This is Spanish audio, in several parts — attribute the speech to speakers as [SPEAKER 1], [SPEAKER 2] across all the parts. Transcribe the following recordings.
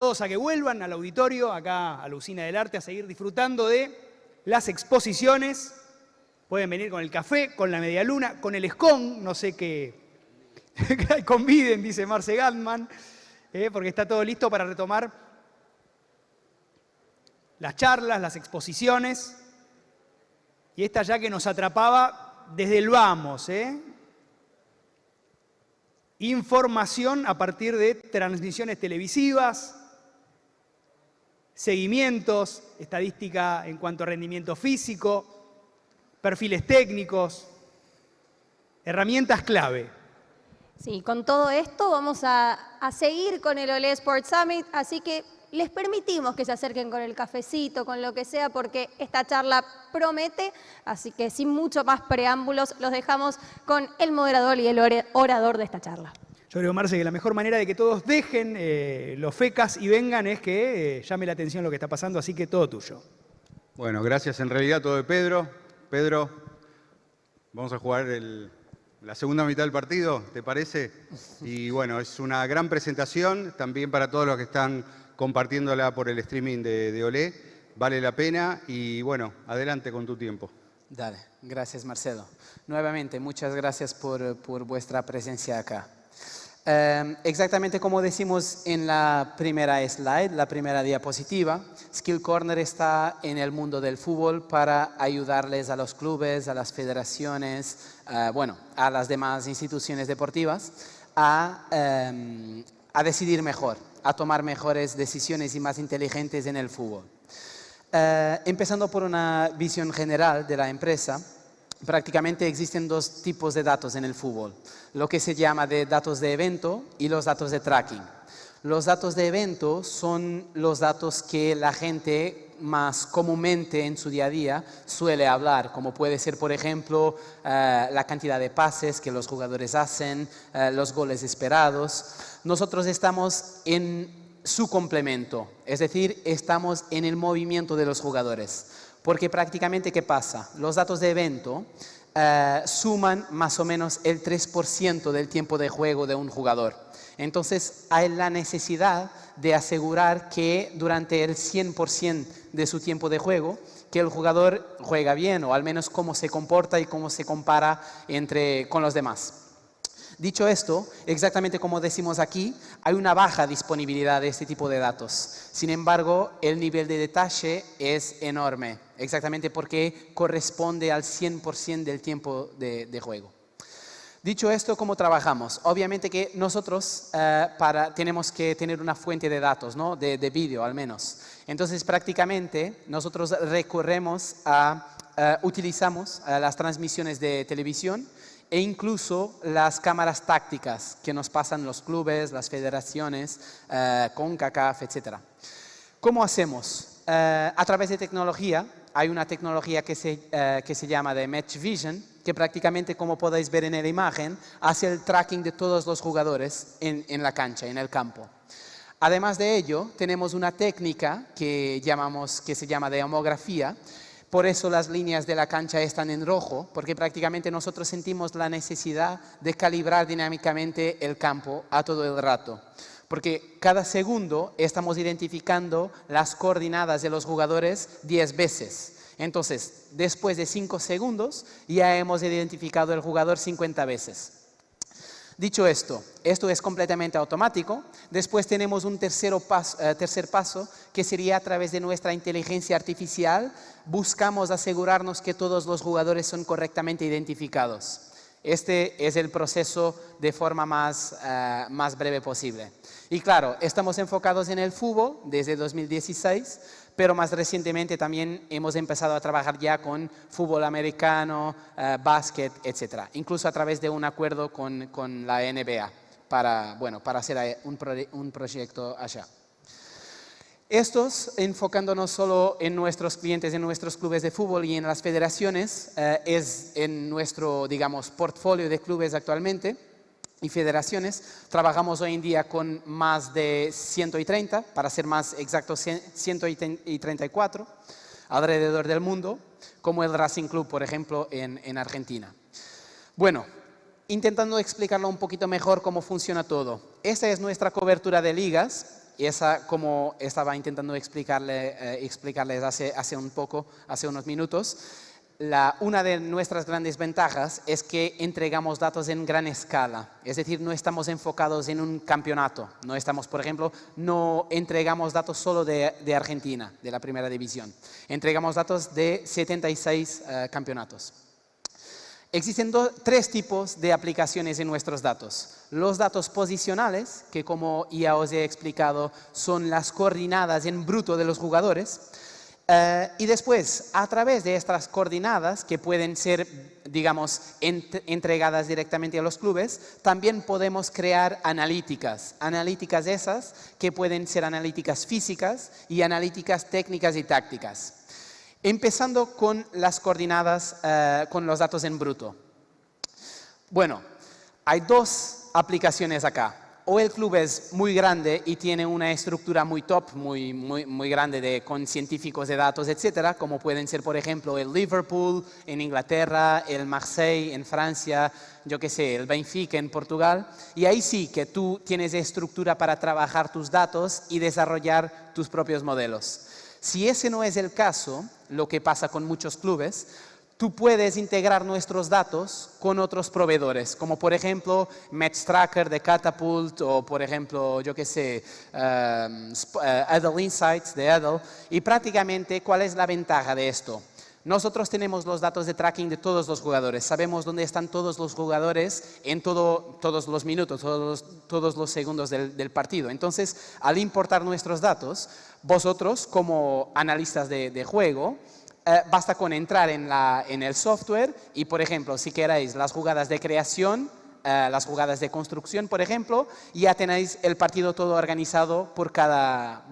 [SPEAKER 1] todos a que vuelvan al auditorio, acá a la Usina del Arte, a seguir disfrutando de las exposiciones. Pueden venir con el café, con la medialuna, con el scone, no sé qué. Conviden, dice Marce Gatman, porque está todo listo para retomar las charlas, las exposiciones. Y esta ya que nos atrapaba desde el vamos, Información a partir de transmisiones televisivas, seguimientos, estadística en cuanto a rendimiento físico, perfiles técnicos, herramientas clave.
[SPEAKER 2] Sí, con todo esto vamos a seguir con el Olé Sports Summit, así que les permitimos que se acerquen con el cafecito, con lo que sea, porque esta charla promete, así que sin mucho más preámbulos, los dejamos con el moderador y el orador de esta charla.
[SPEAKER 1] Yo creo, Marce, que la mejor manera de que todos dejen los fecas y vengan es que llame la atención lo que está pasando, así que todo tuyo.
[SPEAKER 3] Bueno, gracias en realidad todo de Pedro. Pedro, vamos a jugar la segunda mitad del partido, ¿te parece? Y bueno, es una gran presentación también para todos los que están compartiéndola por el streaming de Olé. Vale la pena y bueno, adelante con tu tiempo.
[SPEAKER 4] Dale, gracias Marcelo. Nuevamente, muchas gracias por vuestra presencia acá. Exactamente como decimos en la primera slide, la primera diapositiva, Skill Corner está en el mundo del fútbol para ayudarles a los clubes, a las federaciones, a las demás instituciones deportivas a decidir mejor, a tomar mejores decisiones y más inteligentes en el fútbol. Empezando por una visión general de la empresa, prácticamente existen dos tipos de datos en el fútbol, lo que se llama de datos de evento y los datos de tracking. Los datos de evento son los datos que la gente más comúnmente en su día a día suele hablar, como puede ser, por ejemplo, la cantidad de pases que los jugadores hacen, los goles esperados. Nosotros estamos en su complemento, es decir, estamos en el movimiento de los jugadores. Porque prácticamente, ¿qué pasa? Los datos de evento suman más o menos el 3% del tiempo de juego de un jugador. Entonces, hay la necesidad de asegurar que durante el 100% de su tiempo de juego, que el jugador juega bien, o al menos cómo se comporta y cómo se compara con los demás. Dicho esto, exactamente como decimos aquí, hay una baja disponibilidad de este tipo de datos. Sin embargo, el nivel de detalle es enorme, exactamente porque corresponde al 100% del tiempo de juego. Dicho esto, ¿cómo trabajamos? Obviamente que nosotros tenemos que tener una fuente de datos, ¿no? de vídeo al menos. Entonces, prácticamente, nosotros utilizamos las transmisiones de televisión e incluso las cámaras tácticas que nos pasan los clubes, las federaciones, CONCACAF, etc. ¿Cómo hacemos? A través de tecnología, hay una tecnología que se llama de Match Vision, que prácticamente, como podéis ver en la imagen, hace el tracking de todos los jugadores en la cancha, en el campo. Además de ello, tenemos una técnica que se llama de homografía. Por eso las líneas de la cancha están en rojo, porque prácticamente nosotros sentimos la necesidad de calibrar dinámicamente el campo a todo el rato. Porque cada segundo estamos identificando las coordenadas de los jugadores 10 veces. Entonces, después de 5 segundos, ya hemos identificado el jugador 50 veces. Dicho esto es completamente automático. Después tenemos un tercer paso, que sería a través de nuestra inteligencia artificial. Buscamos asegurarnos que todos los jugadores son correctamente identificados. Este es el proceso de forma más breve posible. Y claro, estamos enfocados en el fútbol desde 2016, pero más recientemente también hemos empezado a trabajar ya con fútbol americano, básquet, etc. Incluso a través de un acuerdo con la NBA para hacer un proyecto allá. Estos, enfocándonos solo en nuestros clientes, en nuestros clubes de fútbol y en las federaciones, es en nuestro, portfolio de clubes actualmente y federaciones. Trabajamos hoy en día con más de 130, para ser más exactos, 134 alrededor del mundo, como el Racing Club, por ejemplo, en Argentina. Bueno, intentando explicarlo un poquito mejor cómo funciona todo. Esta es nuestra cobertura de ligas. Esa, como estaba intentando explicarles hace unos minutos, una de nuestras grandes ventajas es que entregamos datos en gran escala, es decir, no estamos enfocados en un campeonato, por ejemplo, no entregamos datos solo de Argentina, de la primera división, entregamos datos de 76 campeonatos. Existen tres tipos de aplicaciones en nuestros datos. Los datos posicionales, que como ya os he explicado, son las coordenadas en bruto de los jugadores. Y después, a través de estas coordenadas, que pueden ser, digamos, entregadas directamente a los clubes, también podemos crear analíticas. Analíticas esas que pueden ser analíticas físicas y analíticas técnicas y tácticas. Empezando con las coordenadas, con los datos en bruto. Bueno, hay dos aplicaciones acá. O el club es muy grande y tiene una estructura muy top, muy grande con científicos de datos, etcétera, como pueden ser, por ejemplo, el Liverpool en Inglaterra, el Marseille en Francia, yo qué sé, el Benfica en Portugal. Y ahí sí que tú tienes estructura para trabajar tus datos y desarrollar tus propios modelos. Si ese no es el caso, lo que pasa con muchos clubes, tú puedes integrar nuestros datos con otros proveedores, como por ejemplo MatchTracker de Catapult o por ejemplo, yo qué sé, Edel Insights de Edel. Y prácticamente, ¿cuál es la ventaja de esto? Nosotros tenemos los datos de tracking de todos los jugadores, sabemos dónde están todos los jugadores en todos los minutos, todos los segundos del partido. Entonces, al importar nuestros datos, vosotros como analistas de juego, basta con entrar en el software y, por ejemplo, si queréis las jugadas de creación, las jugadas de construcción, por ejemplo, ya tenéis el partido todo organizado por cada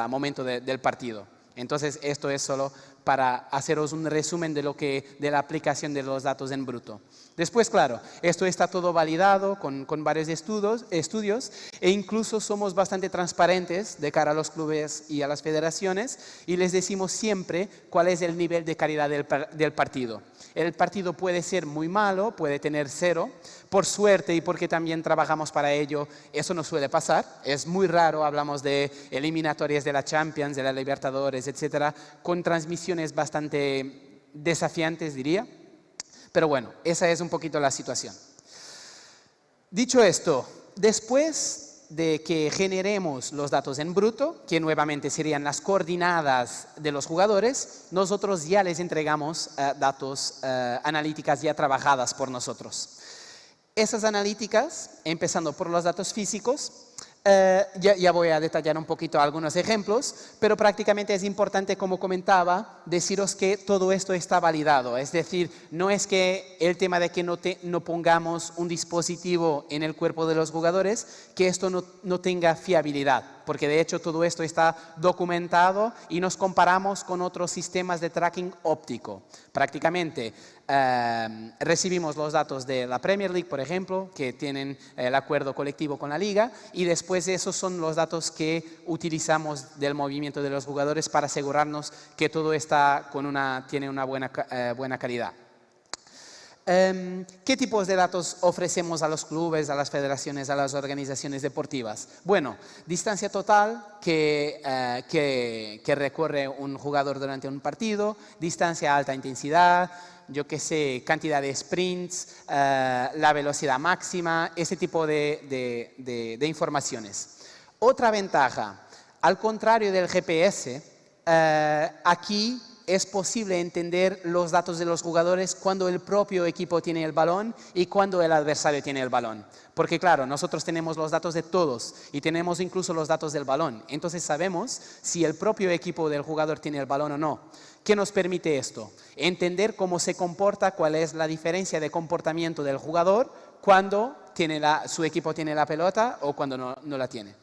[SPEAKER 4] momento del partido. Entonces, esto es solo para haceros un resumen de la aplicación de los datos en bruto. Después, claro, esto está todo validado con varios estudios e incluso somos bastante transparentes de cara a los clubes y a las federaciones y les decimos siempre cuál es el nivel de calidad del partido. El partido puede ser muy malo, puede tener 0. Por suerte y porque también trabajamos para ello, eso no suele pasar. Es muy raro, hablamos de eliminatorias de la Champions, de la Libertadores, etcétera, con transmisiones bastante desafiantes, diría. Pero bueno, esa es un poquito la situación. Dicho esto, después de que generemos los datos en bruto, que nuevamente serían las coordenadas de los jugadores, nosotros ya les entregamos datos analíticas ya trabajadas por nosotros. Esas analíticas, empezando por los datos físicos, ya voy a detallar un poquito algunos ejemplos, pero prácticamente es importante, como comentaba, deciros que todo esto está validado. Es decir, no es que el tema de que no pongamos un dispositivo en el cuerpo de los jugadores, que esto no tenga fiabilidad, porque de hecho todo esto está documentado y nos comparamos con otros sistemas de tracking óptico. Prácticamente recibimos los datos de la Premier League, por ejemplo, que tienen el acuerdo colectivo con la liga, y después esos son los datos que utilizamos del movimiento de los jugadores para asegurarnos que todo está tiene una buena calidad. ¿Qué tipos de datos ofrecemos a los clubes, a las federaciones, a las organizaciones deportivas? Bueno, distancia total que recorre un jugador durante un partido, distancia a alta intensidad, yo qué sé, cantidad de sprints, la velocidad máxima, ese tipo de informaciones. Otra ventaja, al contrario del GPS, aquí es posible entender los datos de los jugadores cuando el propio equipo tiene el balón y cuando el adversario tiene el balón. Porque claro, nosotros tenemos los datos de todos y tenemos incluso los datos del balón. Entonces sabemos si el propio equipo del jugador tiene el balón o no. ¿Qué nos permite esto? Entender cómo se comporta, cuál es la diferencia de comportamiento del jugador cuando su equipo tiene la pelota o cuando no la tiene.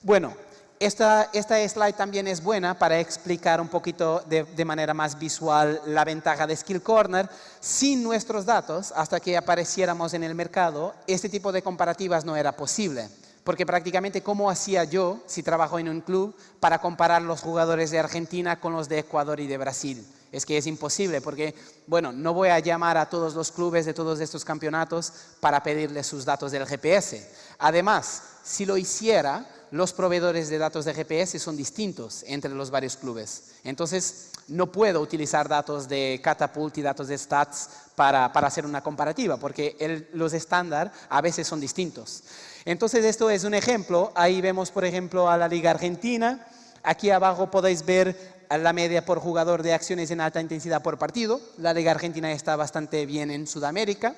[SPEAKER 4] Bueno, esta slide también es buena para explicar un poquito de manera más visual la ventaja de Skill Corner. Sin nuestros datos, hasta que apareciéramos en el mercado, este tipo de comparativas no era posible. Porque prácticamente, ¿cómo hacía yo, si trabajo en un club, para comparar los jugadores de Argentina con los de Ecuador y de Brasil? Es que es imposible, porque, bueno, no voy a llamar a todos los clubes de todos estos campeonatos para pedirles sus datos del GPS. Además, si lo hiciera, los proveedores de datos de GPS son distintos entre los varios clubes. Entonces, no puedo utilizar datos de Catapult y datos de Stats para hacer una comparativa, porque los estándar a veces son distintos. Entonces, esto es un ejemplo. Ahí vemos, por ejemplo, a la Liga Argentina. Aquí abajo podéis ver la media por jugador de acciones en alta intensidad por partido. La Liga Argentina está bastante bien en Sudamérica.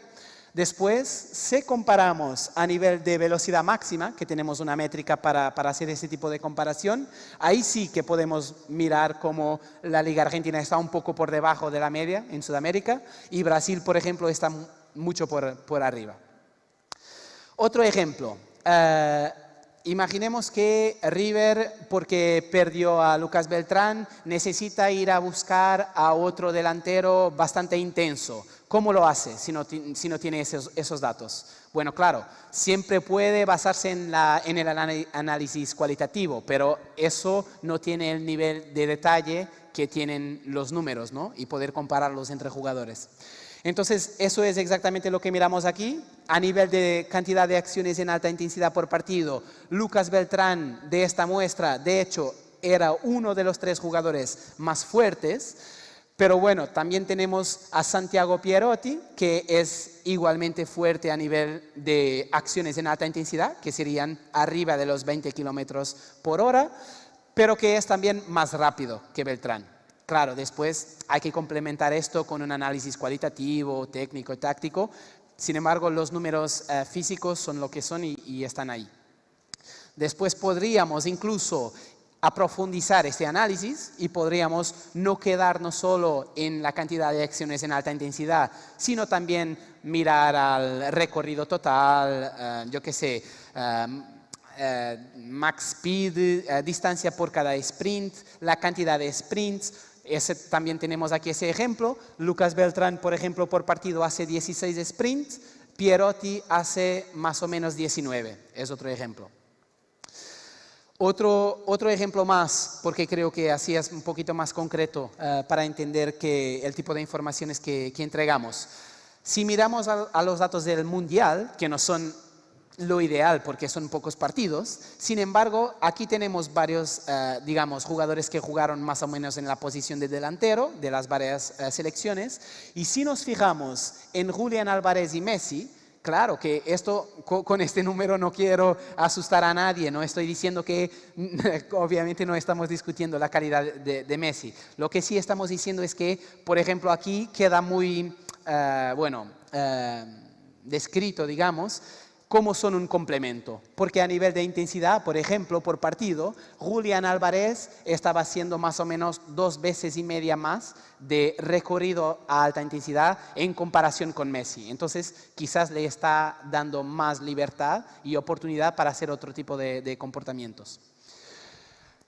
[SPEAKER 4] Después, si comparamos a nivel de velocidad máxima, que tenemos una métrica para hacer ese tipo de comparación, ahí sí que podemos mirar cómo la Liga Argentina está un poco por debajo de la media en Sudamérica y Brasil, por ejemplo, está mucho por arriba. Otro ejemplo. Imaginemos que River, porque perdió a Lucas Beltrán, necesita ir a buscar a otro delantero bastante intenso. ¿Cómo lo hace si no tiene esos datos? Bueno, claro, siempre puede basarse en el análisis cualitativo, pero eso no tiene el nivel de detalle que tienen los números, ¿no? Y poder compararlos entre jugadores. Entonces, eso es exactamente lo que miramos aquí. A nivel de cantidad de acciones en alta intensidad por partido, Lucas Beltrán de esta muestra, de hecho, era uno de los 3 jugadores más fuertes. Pero bueno, también tenemos a Santiago Pierotti, que es igualmente fuerte a nivel de acciones en alta intensidad, que serían arriba de los 20 kilómetros por hora, pero que es también más rápido que Beltrán. Claro, después hay que complementar esto con un análisis cualitativo, técnico y táctico. Sin embargo, los números físicos son lo que son y están ahí. Después podríamos incluso profundizar este análisis y podríamos no quedarnos solo en la cantidad de acciones en alta intensidad, sino también mirar al recorrido total, yo qué sé, max speed, distancia por cada sprint, la cantidad de sprints. También tenemos aquí ese ejemplo. Lucas Beltrán, por ejemplo, por partido hace 16 sprints, Pierotti hace más o menos 19, es otro ejemplo. Otro ejemplo más, porque creo que así es un poquito más concreto para entender el tipo de informaciones que entregamos. Si miramos a los datos del Mundial, que no son lo ideal porque son pocos partidos, sin embargo, aquí tenemos varios, digamos, jugadores que jugaron más o menos en la posición de delantero de las varias selecciones, y si nos fijamos en Julián Álvarez y Messi, claro que esto, con este número no quiero asustar a nadie, no estoy diciendo que obviamente no estamos discutiendo la calidad de Messi. Lo que sí estamos diciendo es que, por ejemplo, aquí queda muy, descrito, digamos, cómo son un complemento. Porque a nivel de intensidad, por ejemplo, por partido, Julián Álvarez estaba haciendo más o menos 2,5 veces más de recorrido a alta intensidad en comparación con Messi. Entonces, quizás le está dando más libertad y oportunidad para hacer otro tipo de comportamientos.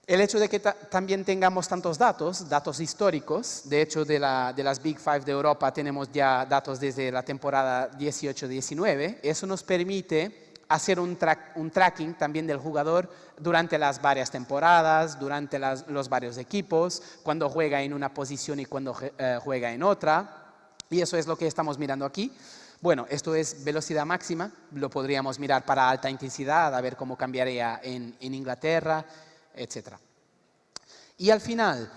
[SPEAKER 4] El hecho de que también tengamos tantos datos históricos, de hecho de las Big Five de Europa tenemos ya datos desde la temporada 18-19, eso nos permite hacer un tracking también del jugador durante las varias temporadas, durante los varios equipos, cuando juega en una posición y cuando juega en otra, y eso es lo que estamos mirando aquí. Bueno, esto es velocidad máxima, lo podríamos mirar para alta intensidad, a ver cómo cambiaría en Inglaterra, etc. Y al final,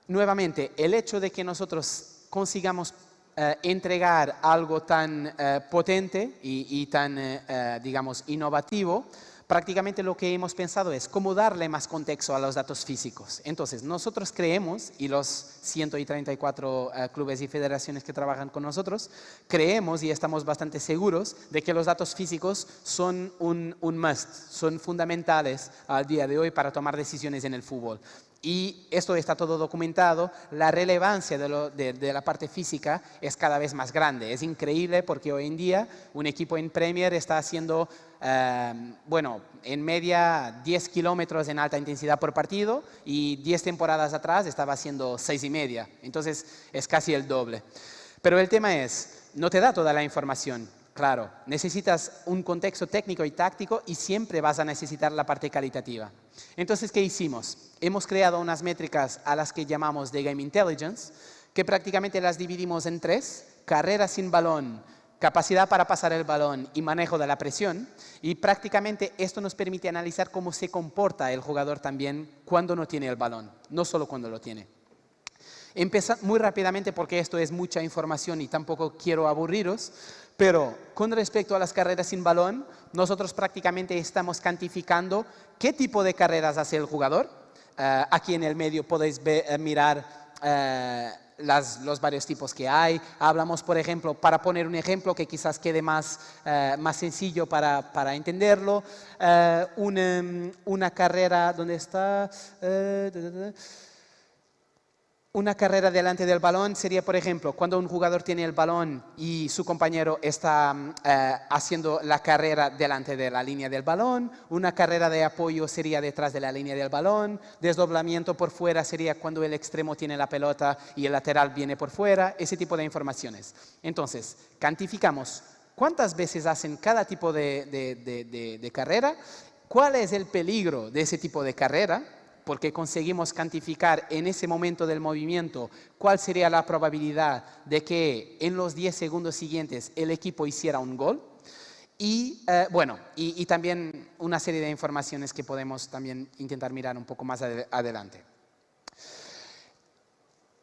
[SPEAKER 4] nuevamente, el hecho de que nosotros consigamos entregar algo tan potente y tan, digamos, innovativo, prácticamente lo que hemos pensado es cómo darle más contexto a los datos físicos. Entonces, nosotros creemos, y los 134 clubes y federaciones que trabajan con nosotros, creemos y estamos bastante seguros de que los datos físicos son un must, son fundamentales al día de hoy para tomar decisiones en el fútbol. Y esto está todo documentado, la relevancia de la parte física es cada vez más grande. Es increíble porque hoy en día un equipo en Premier está haciendo, en media 10 kilómetros en alta intensidad por partido y 10 temporadas atrás estaba haciendo 6,5. Entonces es casi el doble. Pero el tema es, no te da toda la información. Claro, necesitas un contexto técnico y táctico y siempre vas a necesitar la parte calitativa. Entonces, ¿qué hicimos? Hemos creado unas métricas a las que llamamos de Game Intelligence, que prácticamente las dividimos en 3. Carrera sin balón, capacidad para pasar el balón y manejo de la presión, y prácticamente esto nos permite analizar cómo se comporta el jugador también cuando no tiene el balón, no solo cuando lo tiene. Empezar muy rápidamente porque esto es mucha información y tampoco quiero aburriros, pero con respecto a las carreras sin balón, nosotros prácticamente estamos cuantificando qué tipo de carreras hace el jugador. Aquí en el medio podéis mirar los varios tipos que hay. Hablamos, por ejemplo, para poner un ejemplo que quizás quede más sencillo para entenderlo, una carrera, ¿dónde está? Una carrera delante del balón sería, por ejemplo, cuando un jugador tiene el balón y su compañero está haciendo la carrera delante de la línea del balón. Una carrera de apoyo sería detrás de la línea del balón. Desdoblamiento por fuera sería cuando el extremo tiene la pelota y el lateral viene por fuera. Ese tipo de informaciones. Entonces, cuantificamos cuántas veces hacen cada tipo de carrera, cuál es el peligro de ese tipo de carrera, porque conseguimos cuantificar en ese momento del movimiento cuál sería la probabilidad de que en los 10 segundos siguientes el equipo hiciera un gol. Y también una serie de informaciones que podemos también intentar mirar un poco más adelante.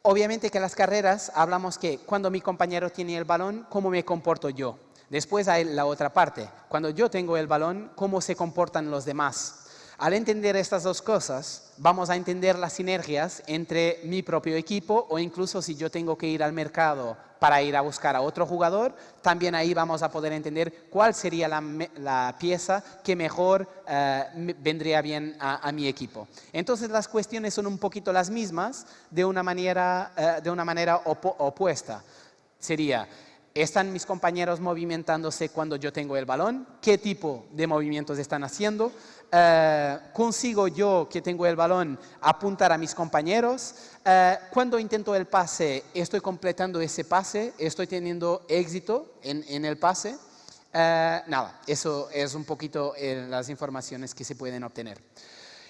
[SPEAKER 4] Obviamente que las carreras hablamos que cuando mi compañero tiene el balón, ¿cómo me comporto yo? Después hay la otra parte, cuando yo tengo el balón, ¿cómo se comportan los demás? Al entender estas dos cosas, vamos a entender las sinergias entre mi propio equipo o incluso si yo tengo que ir al mercado para ir a buscar a otro jugador, también ahí vamos a poder entender cuál sería la pieza que mejor vendría bien a mi equipo. Entonces las cuestiones son un poquito las mismas de una manera opuesta. Sería, ¿están mis compañeros movimentándose cuando yo tengo el balón? ¿Qué tipo de movimientos están haciendo? ¿Consigo yo, que tengo el balón, apuntar a mis compañeros? Cuando intento el pase, ¿estoy completando ese pase? ¿Estoy teniendo éxito en el pase? Nada, eso es un poquito las informaciones que se pueden obtener.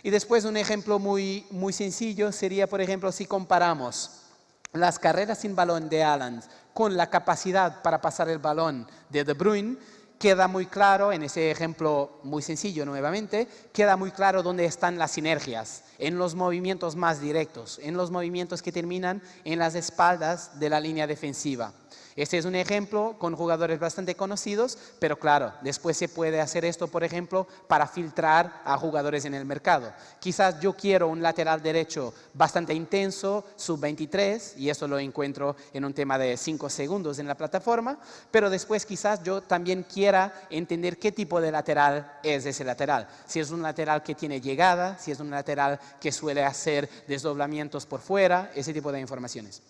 [SPEAKER 4] Y después un ejemplo muy, muy sencillo sería, por ejemplo, si comparamos las carreras sin balón de Haaland con la capacidad para pasar el balón de De Bruyne, queda muy claro, en ese ejemplo muy sencillo nuevamente, queda muy claro dónde están las sinergias, en los movimientos más directos, en los movimientos que terminan en las espaldas de la línea defensiva. Este es un ejemplo con jugadores bastante conocidos, pero claro, después se puede hacer esto, por ejemplo, para filtrar a jugadores en el mercado. Quizás yo quiero un lateral derecho bastante intenso, sub-23, y eso lo encuentro en un tema de 5 segundos en la plataforma, pero después quizás yo también quiera entender qué tipo de lateral es ese lateral. Si es un lateral que tiene llegada, si es un lateral que suele hacer desdoblamientos por fuera, ese tipo de informaciones.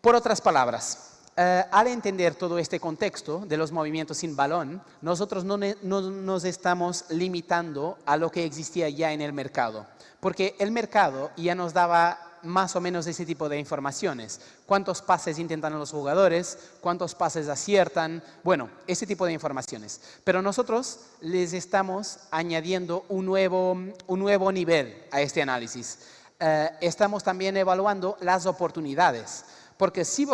[SPEAKER 4] Por otras palabras, al entender todo este contexto de los movimientos sin balón, nosotros no nos estamos limitando a lo que existía ya en el mercado, porque el mercado ya nos daba más o menos ese tipo de informaciones. Cuántos pases intentan los jugadores, cuántos pases aciertan, bueno, ese tipo de informaciones. Pero nosotros les estamos añadiendo un nuevo nivel a este análisis. Estamos también evaluando las oportunidades. Porque si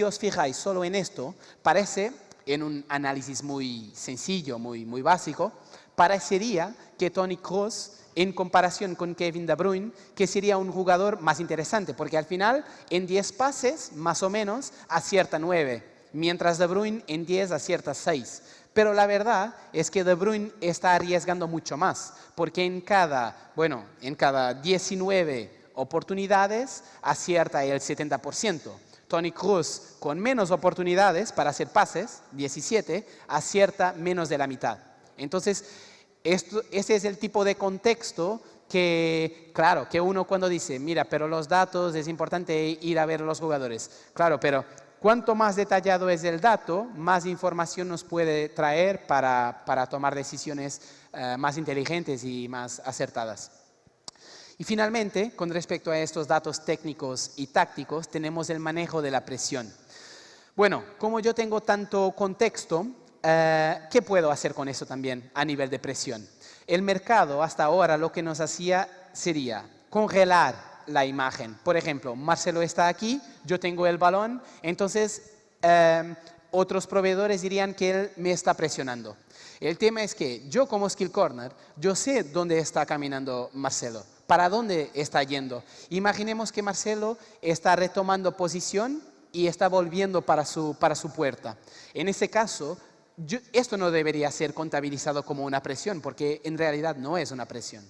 [SPEAKER 4] os fijáis solo en esto, parece, en un análisis muy sencillo, muy básico, parecería que Toni Kroos, en comparación con Kevin De Bruyne, que sería un jugador más interesante, porque al final, en 10 pases, más o menos, acierta 9, mientras De Bruyne en 10 acierta 6. Pero la verdad es que De Bruyne está arriesgando mucho más, porque en cada 19 oportunidades acierta el 70%. Toni Kroos, con menos oportunidades para hacer pases, 17, acierta menos de la mitad. Entonces, ese es el tipo de contexto que, claro, que uno cuando dice, mira, pero los datos, es importante ir a ver a los jugadores. Claro, pero cuanto más detallado es el dato, más información nos puede traer para tomar decisiones más inteligentes y más acertadas. Y finalmente, con respecto a estos datos técnicos y tácticos, tenemos el manejo de la presión. Bueno, como yo tengo tanto contexto, ¿qué puedo hacer con eso también a nivel de presión? El mercado hasta ahora lo que nos hacía sería congelar la imagen. Por ejemplo, Marcelo está aquí, yo tengo el balón, entonces otros proveedores dirían que él me está presionando. El tema es que yo como skill corner, yo sé dónde está caminando Marcelo, para dónde está yendo. Imaginemos que Marcelo está retomando posición y está volviendo para su puerta. En ese caso, esto no debería ser contabilizado como una presión, porque en realidad no es una presión.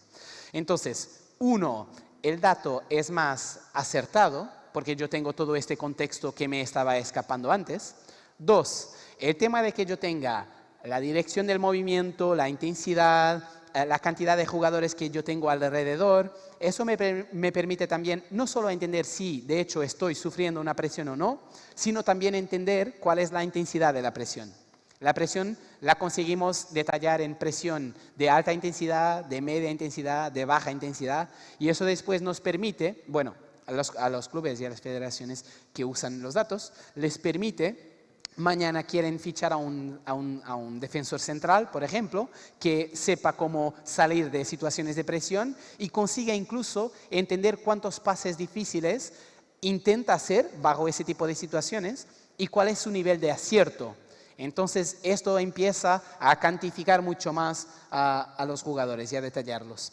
[SPEAKER 4] Entonces, uno, el dato es más acertado, porque yo tengo todo este contexto que me estaba escapando antes. Dos, el tema de que yo tenga la dirección del movimiento, la intensidad, la cantidad de jugadores que yo tengo alrededor, eso me permite también no solo entender si de hecho estoy sufriendo una presión o no, sino también entender cuál es la intensidad de la presión. La presión la conseguimos detallar en presión de alta intensidad, de media intensidad, de baja intensidad, y eso después nos permite, bueno, a los clubes y a las federaciones que usan los datos, les permite, mañana quieren fichar a un defensor central, por ejemplo, que sepa cómo salir de situaciones de presión y consiga incluso entender cuántos pases difíciles intenta hacer bajo ese tipo de situaciones y cuál es su nivel de acierto. Entonces, esto empieza a cuantificar mucho más a los jugadores y a detallarlos.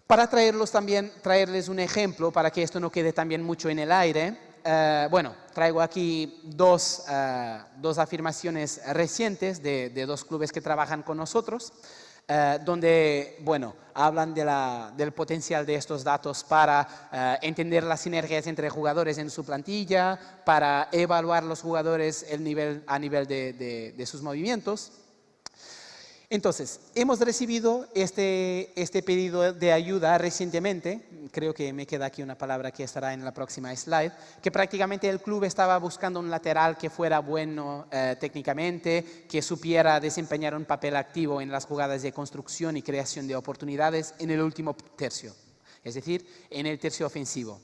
[SPEAKER 4] Para traerles un ejemplo, para que esto no quede también mucho en el aire, bueno, traigo aquí dos afirmaciones recientes de dos clubes que trabajan con nosotros, donde, bueno, hablan del potencial de estos datos para entender las sinergias entre jugadores en su plantilla, para evaluar los jugadores a nivel de sus movimientos. Entonces, hemos recibido este pedido de ayuda recientemente, creo que me queda aquí una palabra que estará en la próxima slide, que prácticamente el club estaba buscando un lateral que fuera bueno técnicamente, que supiera desempeñar un papel activo en las jugadas de construcción y creación de oportunidades en el último tercio, es decir, en el tercio ofensivo.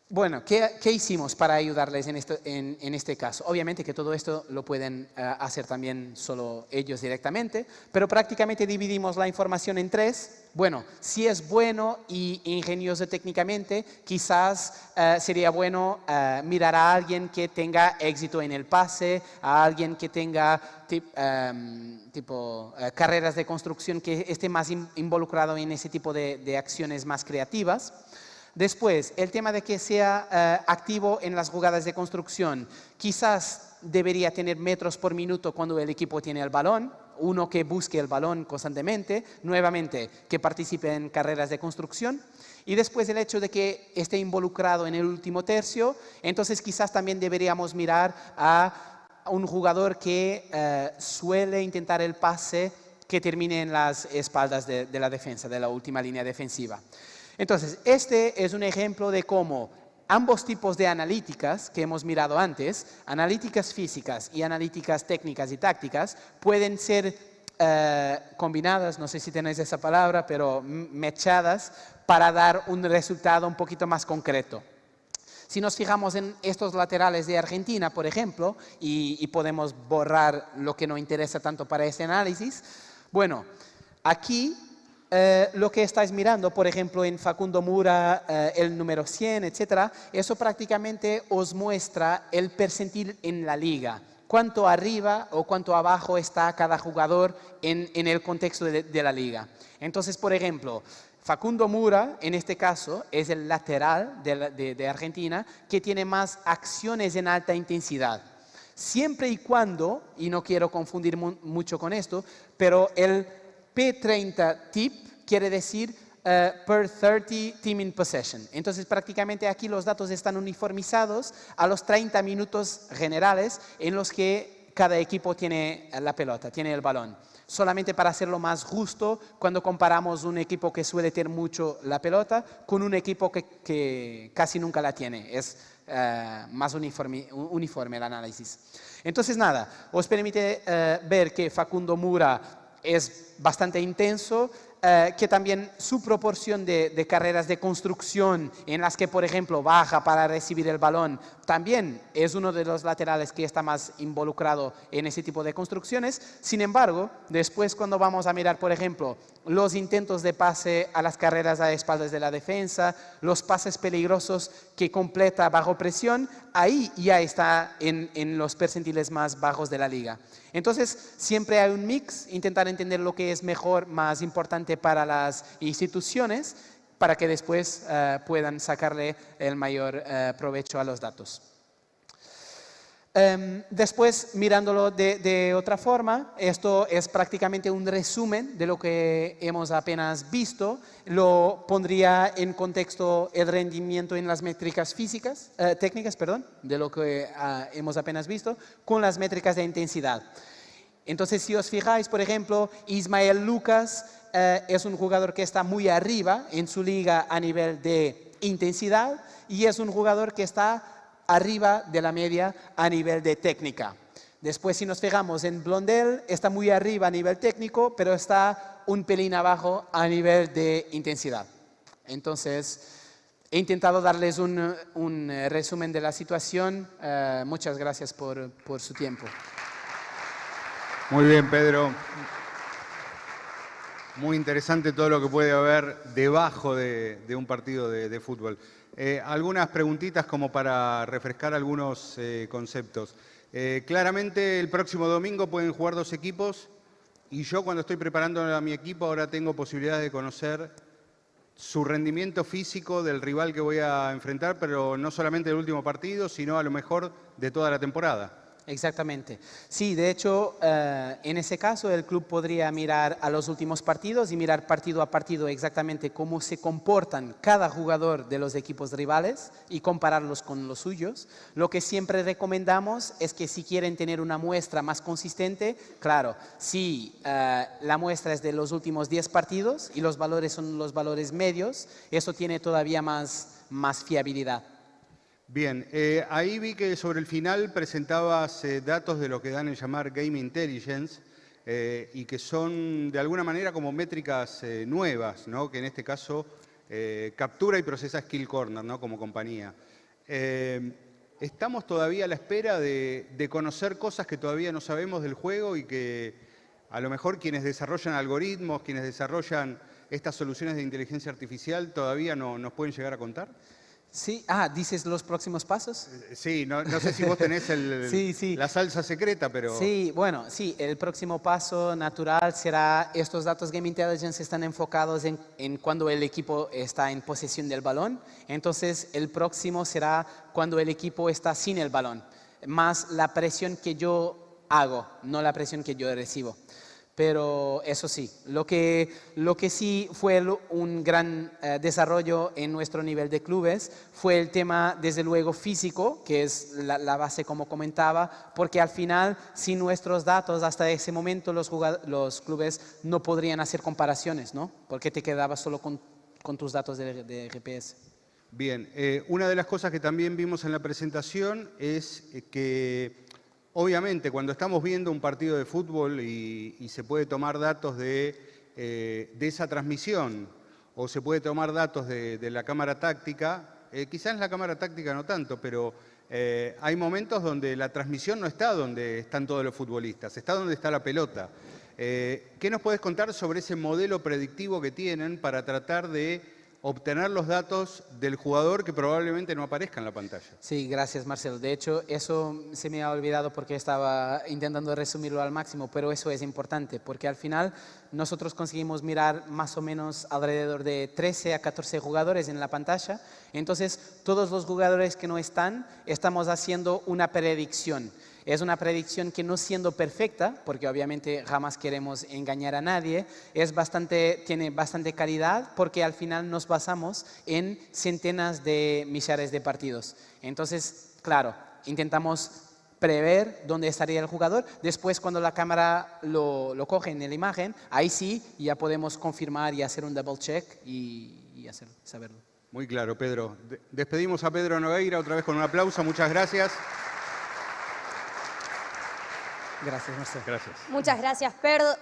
[SPEAKER 4] Bueno, ¿qué hicimos para ayudarles en este caso? Obviamente que todo esto lo pueden hacer también solo ellos directamente, pero prácticamente dividimos la información en tres. Bueno, si es bueno y ingenioso técnicamente, quizás sería bueno mirar a alguien que tenga éxito en el pase, a alguien que tenga carreras de construcción, que esté más involucrado en ese tipo de acciones más creativas. Después, el tema de que sea activo en las jugadas de construcción. Quizás debería tener metros por minuto cuando el equipo tiene el balón, uno que busque el balón constantemente, nuevamente que participe en carreras de construcción. Y después el hecho de que esté involucrado en el último tercio, entonces quizás también deberíamos mirar a un jugador que suele intentar el pase que termine en las espaldas de la defensa, de la última línea defensiva. Entonces, este es un ejemplo de cómo ambos tipos de analíticas que hemos mirado antes, analíticas físicas y analíticas técnicas y tácticas, pueden ser combinadas, no sé si tenéis esa palabra, pero mechadas para dar un resultado un poquito más concreto. Si nos fijamos en estos laterales de Argentina, por ejemplo, y podemos borrar lo que no interesa tanto para este análisis, bueno, aquí lo que estáis mirando, por ejemplo, en Facundo Mura, el número 100, etcétera, eso prácticamente os muestra el percentil en la liga. Cuánto arriba o cuánto abajo está cada jugador en el contexto de la liga. Entonces, por ejemplo, Facundo Mura, en este caso, es el lateral de Argentina que tiene más acciones en alta intensidad. Siempre y cuando, y no quiero confundir mucho con esto, pero el P30 TIP quiere decir per 30 team in possession. Entonces prácticamente aquí los datos están uniformizados a los 30 minutos generales en los que cada equipo tiene la pelota, tiene el balón. Solamente para hacerlo más justo cuando comparamos un equipo que suele tener mucho la pelota con un equipo que casi nunca la tiene. Es más uniforme el análisis. Entonces nada, os permite ver que Facundo Mura es bastante intenso, que también su proporción de carreras de construcción en las que, por ejemplo, baja para recibir el balón, también es uno de los laterales que está más involucrado en ese tipo de construcciones. Sin embargo, después cuando vamos a mirar, por ejemplo, los intentos de pase a las carreras a espaldas de la defensa, los pases peligrosos que completa bajo presión, ahí ya está en los percentiles más bajos de la liga. Entonces, siempre hay un mix, intentar entender lo que es mejor, más importante para las instituciones, para que después puedan sacarle el mayor provecho a los datos. Después, mirándolo de otra forma, esto es prácticamente un resumen de lo que hemos apenas visto. Lo pondría en contexto el rendimiento en las métricas técnicas, de lo que hemos apenas visto, con las métricas de intensidad. Entonces, si os fijáis, por ejemplo, Ismael Lucas es un jugador que está muy arriba en su liga a nivel de intensidad y es un jugador que está arriba de la media a nivel de técnica. Después, si nos fijamos en Blondel, está muy arriba a nivel técnico, pero está un pelín abajo a nivel de intensidad. Entonces, he intentado darles un resumen de la situación. Muchas gracias por su tiempo.
[SPEAKER 3] Muy bien, Pedro. Muy interesante todo lo que puede haber debajo de un partido de fútbol. Algunas preguntitas como para refrescar algunos conceptos. Claramente el próximo domingo pueden jugar 2 equipos y yo cuando estoy preparando a mi equipo ahora tengo posibilidades de conocer su rendimiento físico del rival que voy a enfrentar, pero no solamente del último partido, sino a lo mejor de toda la temporada.
[SPEAKER 4] Exactamente. Sí, de hecho, en ese caso el club podría mirar a los últimos partidos y mirar partido a partido exactamente cómo se comportan cada jugador de los equipos rivales y compararlos con los suyos. Lo que siempre recomendamos es que si quieren tener una muestra más consistente, claro, si la muestra es de los últimos 10 partidos y los valores son los valores medios, eso tiene todavía más fiabilidad.
[SPEAKER 3] Bien, ahí vi que sobre el final presentabas datos de lo que dan en llamar Game Intelligence y que son de alguna manera como métricas nuevas, ¿no? Que en este caso captura y procesa Skill Corner, ¿no? Como compañía. Estamos todavía a la espera de conocer cosas que todavía no sabemos del juego y que a lo mejor quienes desarrollan algoritmos, quienes desarrollan estas soluciones de inteligencia artificial todavía no nos pueden llegar a contar.
[SPEAKER 4] Sí, ¿dices los próximos pasos?
[SPEAKER 3] Sí, no sé si vos tenés
[SPEAKER 4] sí.
[SPEAKER 3] la salsa secreta, pero...
[SPEAKER 4] Sí, bueno, sí, el próximo paso natural será, estos datos Game Intelligence están enfocados en cuando el equipo está en posesión del balón, entonces el próximo será cuando el equipo está sin el balón, más la presión que yo hago, no la presión que yo recibo. Pero eso sí, lo que sí fue un gran desarrollo en nuestro nivel de clubes fue el tema, desde luego, físico, que es la base como comentaba, porque al final, sin nuestros datos, hasta ese momento los clubes no podrían hacer comparaciones, ¿no? Porque te quedabas solo con tus datos de GPS.
[SPEAKER 3] Bien, una de las cosas que también vimos en la presentación es que... Obviamente, cuando estamos viendo un partido de fútbol y se puede tomar datos de esa transmisión o se puede tomar datos de la cámara táctica, quizás en la cámara táctica no tanto, pero hay momentos donde la transmisión no está donde están todos los futbolistas, está donde está la pelota. ¿Qué nos puedes contar sobre ese modelo predictivo que tienen para tratar de obtener los datos del jugador que probablemente no aparezca en la pantalla?
[SPEAKER 4] Sí, gracias Marcelo. De hecho, eso se me ha olvidado porque estaba intentando resumirlo al máximo, pero eso es importante porque al final nosotros conseguimos mirar más o menos alrededor de 13 a 14 jugadores en la pantalla. Entonces, todos los jugadores que no están, estamos haciendo una predicción. Es una predicción que no siendo perfecta, porque obviamente jamás queremos engañar a nadie, tiene bastante calidad porque al final nos basamos en centenas de millares de partidos. Entonces, claro, intentamos prever dónde estaría el jugador. Después, cuando la cámara lo coge en la imagen, ahí sí ya podemos confirmar y hacer un double check y saberlo.
[SPEAKER 3] Muy claro, Pedro. Despedimos a Pedro Nogueira otra vez con un aplauso. Muchas gracias.
[SPEAKER 4] Gracias, Marcelo.
[SPEAKER 3] Gracias.
[SPEAKER 2] Muchas gracias,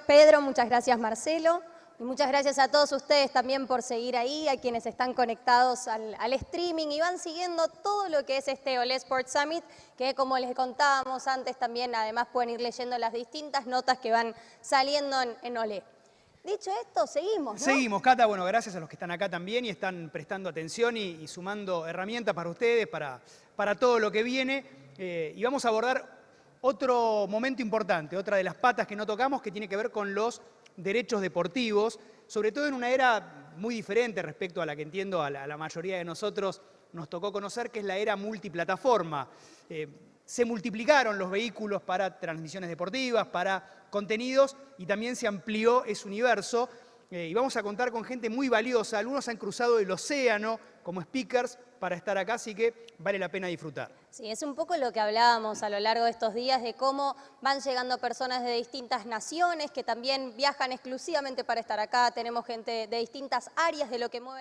[SPEAKER 2] Pedro. Muchas gracias, Marcelo. Y muchas gracias a todos ustedes también por seguir ahí, a quienes están conectados al streaming y van siguiendo todo lo que es este OLED Sports Summit, que como les contábamos antes también, además pueden ir leyendo las distintas notas que van saliendo en OLED. Dicho esto, seguimos, ¿no?
[SPEAKER 1] Seguimos, Cata. Bueno, gracias a los que están acá también y están prestando atención y sumando herramientas para ustedes, para todo lo que viene. Y vamos a abordar otro momento importante, otra de las patas que no tocamos, que tiene que ver con los derechos deportivos, sobre todo en una era muy diferente respecto a la que entiendo a la mayoría de nosotros nos tocó conocer, que es la era multiplataforma. Se multiplicaron los vehículos para transmisiones deportivas, para contenidos, y también se amplió ese universo. Y vamos a contar con gente muy valiosa. Algunos han cruzado el océano como speakers para estar acá, así que vale la pena disfrutar.
[SPEAKER 2] Sí, es un poco lo que hablábamos a lo largo de estos días, de cómo van llegando personas de distintas naciones que también viajan exclusivamente para estar acá. Tenemos gente de distintas áreas de lo que mueve el